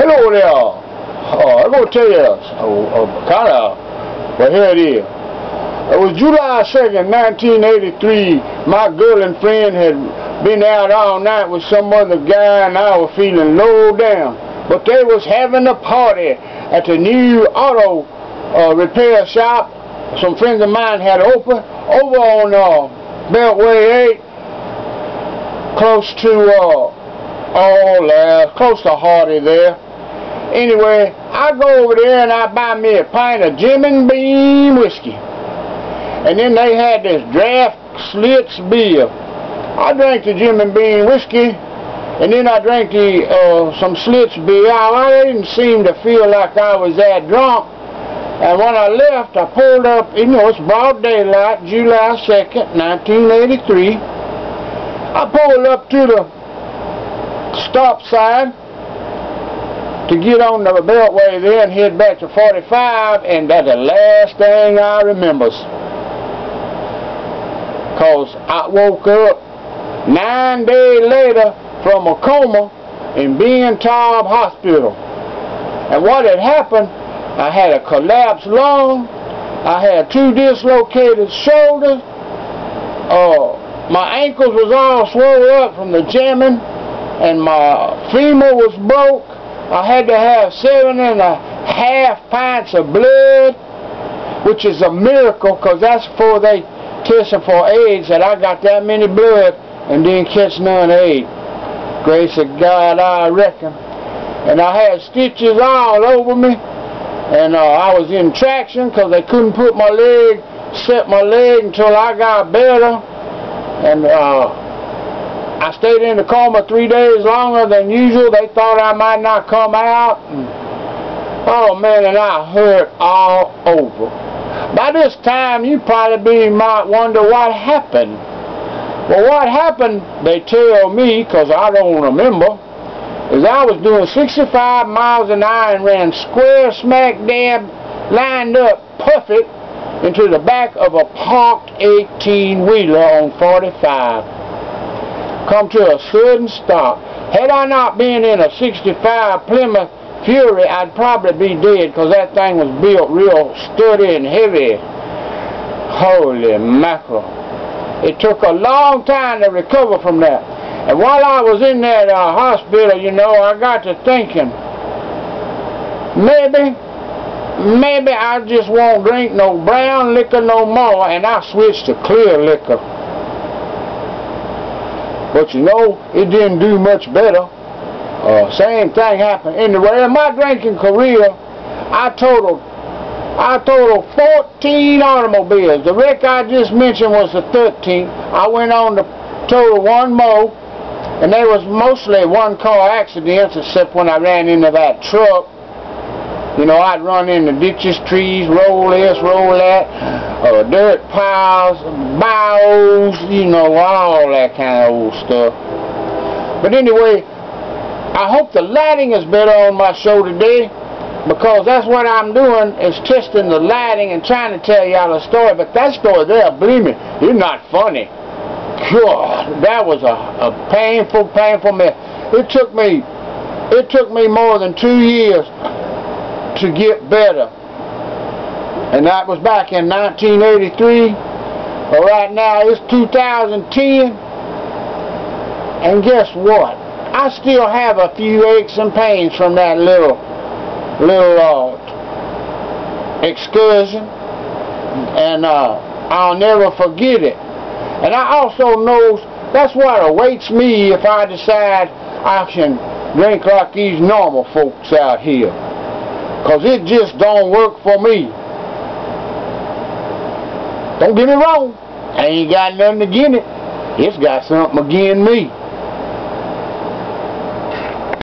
Hello there. I'm going to tell you well, here it is. It was July 2nd, 1983. My girl and friend had been out all night with some other guy, and I was feeling low down. But they was having a party at the new auto repair shop. Some friends of mine had open over on Beltway 8, close to Hardy there. Anyway, I go over there and I buy me a pint of Jim and Beam whiskey. And then they had this draft Schlitz beer. I drank the Jim and Beam whiskey, and then I drank some Schlitz beer. I didn't seem to feel like I was that drunk. And when I left, I pulled up, it's broad daylight, July 2nd, 1983. I pulled up to the stop sign to get on the Beltway there and head back to 45, and that's the last thing I remember. Because I woke up 9 days later from a coma in Wrecked.Mov Hospital. And what had happened, I had a collapsed lung, I had 2 dislocated shoulders, my ankles was all swollen up from the jamming, and my femur was broke. I had to have 7.5 pints of blood, which is a miracle, because that's before they tested for AIDS, that I got that many blood and didn't catch none AIDS. Grace of God, I reckon. And I had stitches all over me, and I was in traction because they couldn't put my leg, set my leg until I got better. And I stayed in the coma 3 days longer than usual. They thought I might not come out. And, oh man, and I hurt all over. By this time, you probably might wonder what happened. Well, what happened, they tell me, because I don't remember, is I was doing 65 miles an hour and ran square smack dab, lined up perfect into the back of a parked 18-wheeler on 45. Come to a sudden stop. Had I not been in a 65 Plymouth Fury, I'd probably be dead, because that thing was built real sturdy and heavy. Holy mackerel. It took a long time to recover from that. And while I was in that hospital, I got to thinking, maybe I just won't drink no brown liquor no more, and I switched to clear liquor. But it didn't do much better. Same thing happened. Anyway, in my drinking career, I totaled 14 automobiles. The wreck I just mentioned was the 13th. I went on to total 1 more, and they was mostly one-car accidents, except when I ran into that truck. I'd run into ditches, trees, roll this, roll that, dirt piles, bios, all that kind of old stuff. But anyway, I hope the lighting is better on my show today, because that's what I'm doing, is testing the lighting and trying to tell y'all a story. But that story there, believe me, it's not funny. God, that was a painful mess. It took me more than 2 years to get better, and that was back in 1983. But right now it's 2010, and guess what? I still have a few aches and pains from that little excursion, and I'll never forget it. And I also know that's what awaits me if I decide I can drink like these normal folks out here. Because it just don't work for me. Don't get me wrong, I ain't got nothing against it. It's got something against me.